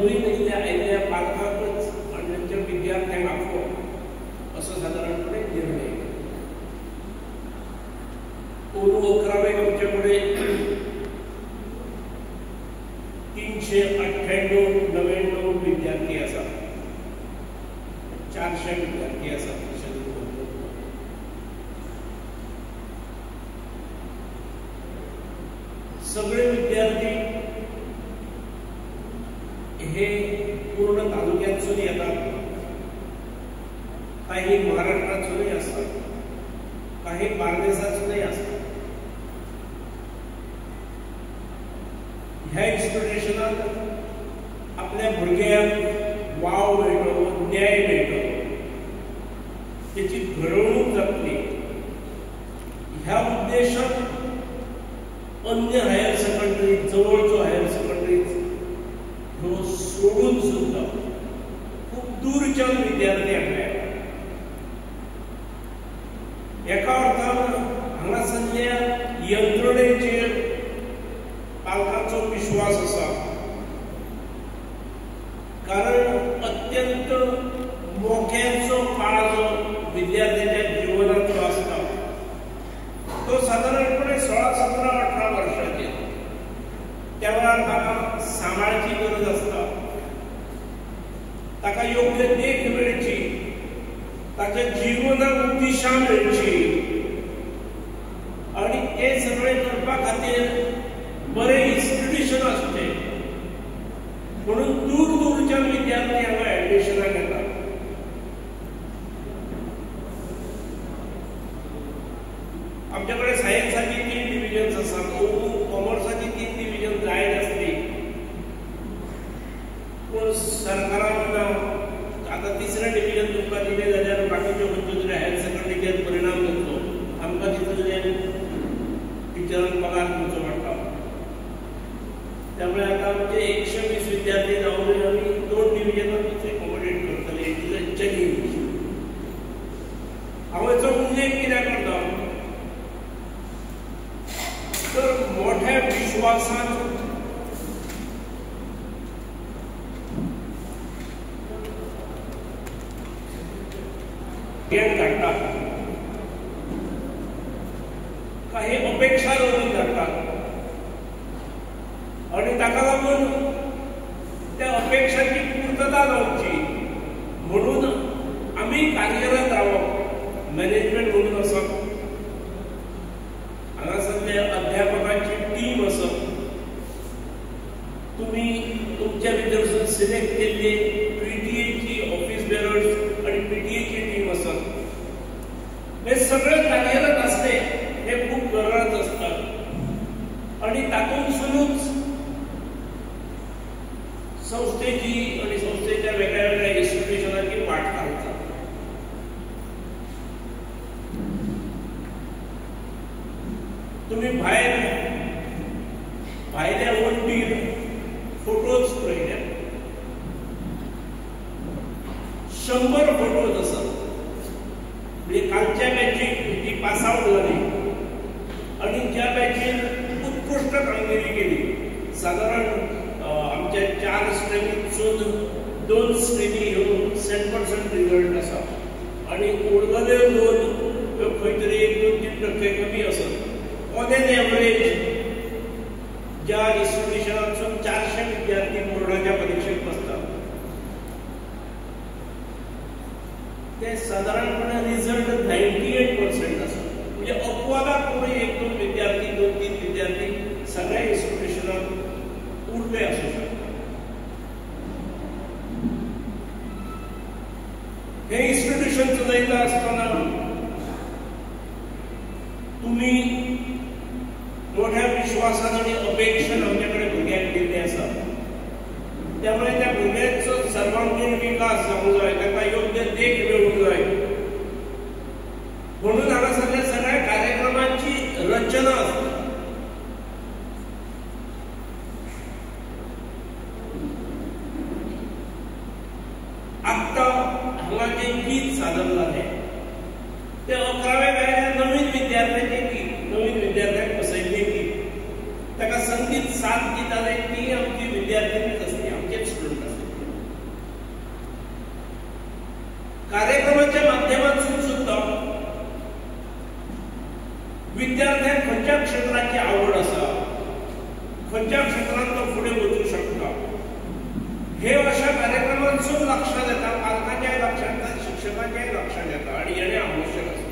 नवीन आयिल्ल्या पालकांकच आनी तांच्या विद्यार्थ्यांक आपोवप असो सादारणपणे निर्णय. अंदू 11वेक आमचे कडेन 398-99 विद्यार्थी आसा, 400 विद्यार्थी आसा. सगळे विद्यार्थी हे पूर्ण तालुक्यांतसून येतात. काही महाराष्ट्रातूनही असतात, काही बार्देसातूनही असतात. ह्या इन्स्टिट्यूशनात आपल्या भुरग्यांक वाव मेळटलो, न्याय मेळटलो, त्याची घडवणूक जातली ह्या उद्देशान अन्य हायर सेकंडरी, जवळच्यो हायर सेकंडरी ह्यो सोडून सुद्धा खूप दूरच्यान विद्यार्थी हाडले. एका अर्थान हांगासरल्या यंत्रणेचेर पालकांचो विश्वास आसा, कारण अत्यंत मोख्याचो काळ जो विद्यार्थ्याच्या जिवनांतलो आसता तो साधारणपणे 16, 17, 18 वर्षाचे. त्या वेळार ताका सांबाळची गरज आसता, ताका योग्य देख मेळची, ताच्या जिवनाक दिशा मेळची, आणि ते सगळे करपा खातीर बरे इन्स्टिट्यूशन आसचे. म्हणून दूर दूरच्यान विद्यार्थी हांगा एडमिशनाक येतात. आमच्याकडे सायन्साची 3 डिव्हिजन्स आसात, कॉमर्साची 3 डिव्हिजन जाय आसली, पूण सरकारान आता 3रे डिव्हिजन तुमकां दिलें जाल्यार बाकीच्यो खंयच्यो तरी हायर सेकंडरीचेर परिणाम जातलो. आमकां तितून टिचरांक पगार दिवचो पडटा. त्यामुळे आता आमचे 120 विद्यार्थी जावन आमी 2 डिव्हिजनांतूच एकोमोडेट करतले. It is a challenge. हांव हेचो उल्लेख कित्याक करता तर मोठ्या विश्वासान धाडटा, काही अपेक्षा दवरून धाडटात, आणि ताका लागून त्या अपेक्षांची पूर्तता जावची म्हणून आमी कार्यरत रावप. मॅनेजमेंट म्हणून आसप, हांगासरल्या अध्यापकांची टीम आसप, तुमी तुमच्या भितरसून सिलेक्ट केल्ली पीटीएची ऑफिस बेरर्स आणि पीटीएची टीम आसत, हे सगळे कार्यरत असते. हे खूप गरज असतात आणि तातूंतसूनच संस्थेची आणि संस्थेच्या वेगळ्या वेगळ्या इन्स्टिट्यूशनांची वाट घालतात. तुम्ही भायल्या वंटीर फोटोज पळयले, 100 फोटोज आसात. म्हणजे कालच्या बॅचीक जी पास आउट जाली आणि ज्या बॅचीन उत्कृष्ट कामगिरी केली, साधारण आमच्या 4 स्ट्रिमींतसून 2 स्ट्रिमी ह्यो 100% रिजल्ट आसा, आणि उरलेले 2 ह्यो खंय तरी 1-2-3% कमी आसत. ऑन एन एवरेज ज्या इन्स्टिट्यूशनांतसून 400 विद्यार्थी बोर्डाच्या परीक्षेक बसतात, ते साधारणपणे रिजल्ट 98% आसा. म्हणजे अपवादाक कोणी 1-2 विद्यार्थी, 2-3 विद्यार्थी सगळ्या इन्स्टिट्यूशनांत उरले आसूं शकतात. हे इन्स्टिट्यूशन चलयता आसतना तुम्ही मोठ्या विश्वासान आणि अपेक्षेन आमच्याकडे भुरग्यांक दिल्ले आसा. त्यामुळे त्या भुरग्यांचो सर्वांगीण विकास जावंक जाय, ताका योग्य देख मेळूंक जाय, म्हणून हांगासरल्या सगळ्या कार्यक्रमांची रचना आसता. आत्ता हांगा जे गीत सादर जाले ते 11व्या वेळार नवीन विद्यार्थ्यांचे गीत, नवीन विद्यार्थ्यांक बसयल्ले गीत, ताका संगीत साथ दिताले ती आमची विद्यार्थीनीच आसली, आमचेच स्टुडंट आसले. हे अशा कार्यक्रमांसून लक्षात येतात, पालकांच्याही लक्षात येतात, शिक्षकांच्याही लक्षात येतात आणि येणे आवश्यक असतं.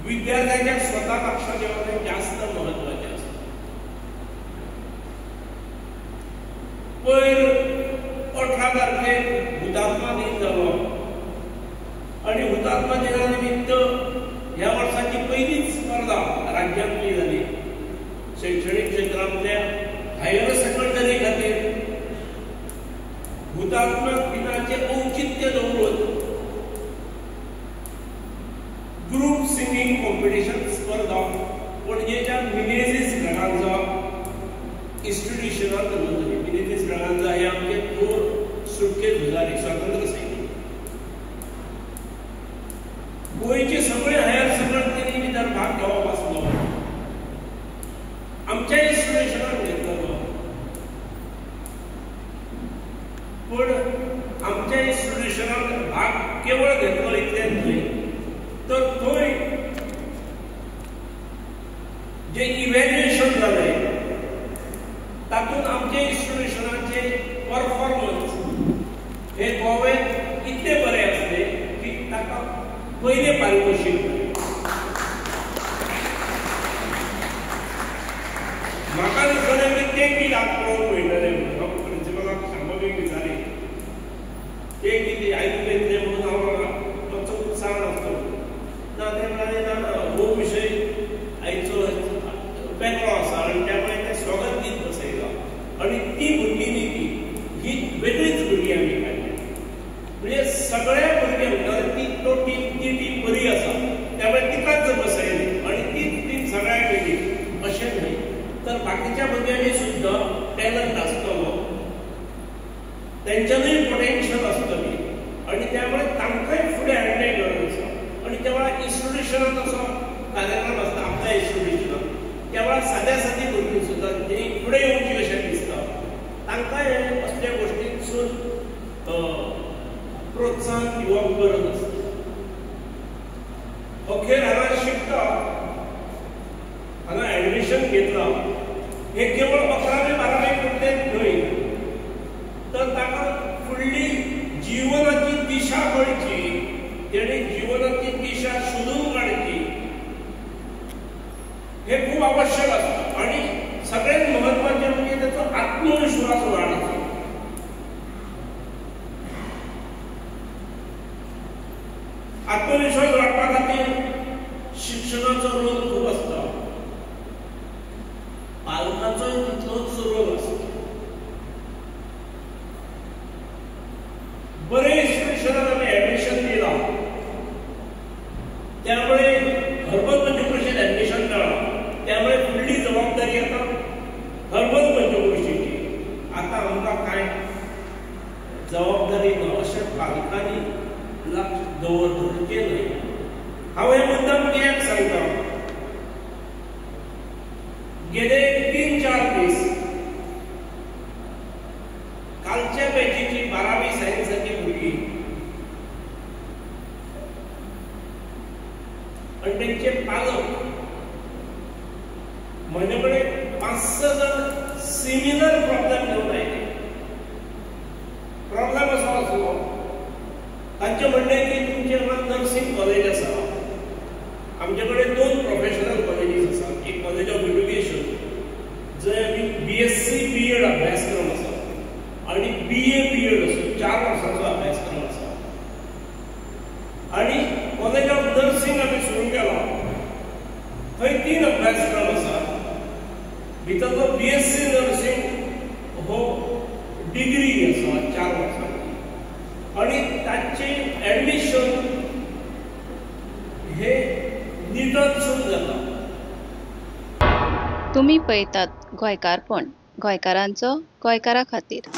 विद्यार्थ्यांच्या स्वतः लक्षात येणं जास्त महत्वाचे असतं. पयर 18 तारखेक हुतात्मा दिन जालो आणि हुतात्मा दिना निमित्त ह्या वर्षाची पहिलीच स्पर्धा राज्यांतली जाली. शैक्षणिक क्षेत्रातल्या हायर सेकंडरी खातीर हुतात्मा दिनाचे औचित्य दवरून ग्रुप सिंगिंग कॉम्पिटिशन स्पर्धा पणजेच्या मिनेझिस ग्रांजा इन्स्टिट्यूशनात दवरली. मिनेझिस ग्रांजा हे आमचे थोर सुटके झुजारी स्वातंत्र्य सैनिक. गोयचे सगळे हायर सेकंडरी भितर भाग घेवप आसलो. आमच्या इन्स्टिट्यूशनान घेतलो. पण आमच्या इन्स्टिट्यूशनान भाग केवळ घेतलो इतलेंच न्हय, तर थंय जे इव्हॅल्युएशन जालें तातूंत आमच्या इन्स्टिट्यूशनाचे परफॉर्मन्स हे गोव्यात इतले बरे आसले की ताका पहिले पारितोषिक मेळ्ळें. म्हाका दिसलें की तें कितें पळोवंक मेळटलें म्हणून प्रिंसिपलाक सांगपाक विचारलें तें कितें आयकूंक येतलें म्हणून हांव मातसो उत्साह नासलो. ना तें म्हणालें ना हो विशय आयचो वेगळो आसा आनी त्यामुळे तें स्वागत दीत बसयला आनी ती भुरगीं न्ही ही वेगळीच भुरगीं आमी काडली. म्हणजे सगळ्या भुरग्यांक ती टीम बरी आसा त्यामुळे तिकाच बसयली आनी तीच टीम सगळ्यांक गेली अशें न्हय, तर बाकीच्या भुरग्यांनी सुद्दां टॅलंट आसतलो, तेंच्यांनूय पोटेन्शियल आसतली आनी त्यामुळे तांकांय फुडें हाडणे गरज आसा. आनी त्या वेळार इन्स्टिट्यूशनांत असो कार्यक्रम आसता आपल्या इन्स्टिट्यूशनांत, त्या वेळार साद्या सादी भुरगीं सुद्दां जी फुडें येवची अशें दिसता तांकांय असल्या गोश्टींसून प्रोत्साहन दिवप गरज आसता. अखेर हांगा शिकता हांगा एडमिशन घेतलां हे केवळ 11वी-12वी पुरतेंच न्हय, तर ताका फुडली जीवनाची दिशा कळची, तेणे जीवनाची दिशा सोदून काडची हे खूप आवश्यक असतं. आणि सगळ्यात महत्वाचे म्हणजे त्याचा आत्मविश्वास वाढतो. आत्मविश्वास वाडपा खातीर शिक्षणाचो रोल खूप आसता, पालकांचोय तितलोच रोल आसता. बरे इन्स्टिट्यूशनात आमी एडमिशन दिलां त्यामुळे हरमल पंचक्रोशीत एडमिशन मेळ्ळां, त्यामुळे फुडली जबाबदारी आतां हरमल पंचक्रोशीची. आतां आमकां कांय जबाबदारी ना अशें पालकांनी लक्ष दवरचें न्हय. हांव हे मुद्दम कित्याक सांगता, गेले 3-4 दीस कालच्या बॅचीची 12वी सायन्साची भुरगीं आनी तेंचे पालक म्हजे कडेन 5-6 जाण सिमिलर प्रॉब्लेम घेवन आयले. प्रॉब्लेम असो आसलो, तांचें म्हणणें की तुमचे हांगा नर्सिंग कॉलेज आसा, आमचे कडेन 2 प्रोफेशनल कॉलेजीस आसात. एक कॉलेज ऑफ एड्युकेशन जंय आमी BSc B.Ed अभ्यासक्रम आसा आनी BA B.Ed असो 4 वर्सांचो अभ्यासक्रम आसा. आनी कॉलेज ऑफ नर्सिंग आमी सुरू केला, थंय 3 अभ्यासक्रम आसा. भितरलो BSc नर्सिंग हो डिग्री आसा 4 वर्सांची आनी ताचे एडमिशन हे निटसून जाता. तुम्ही पळयतात गोंयकारपण, गोंयकारांचो गोंयकारा खातीर.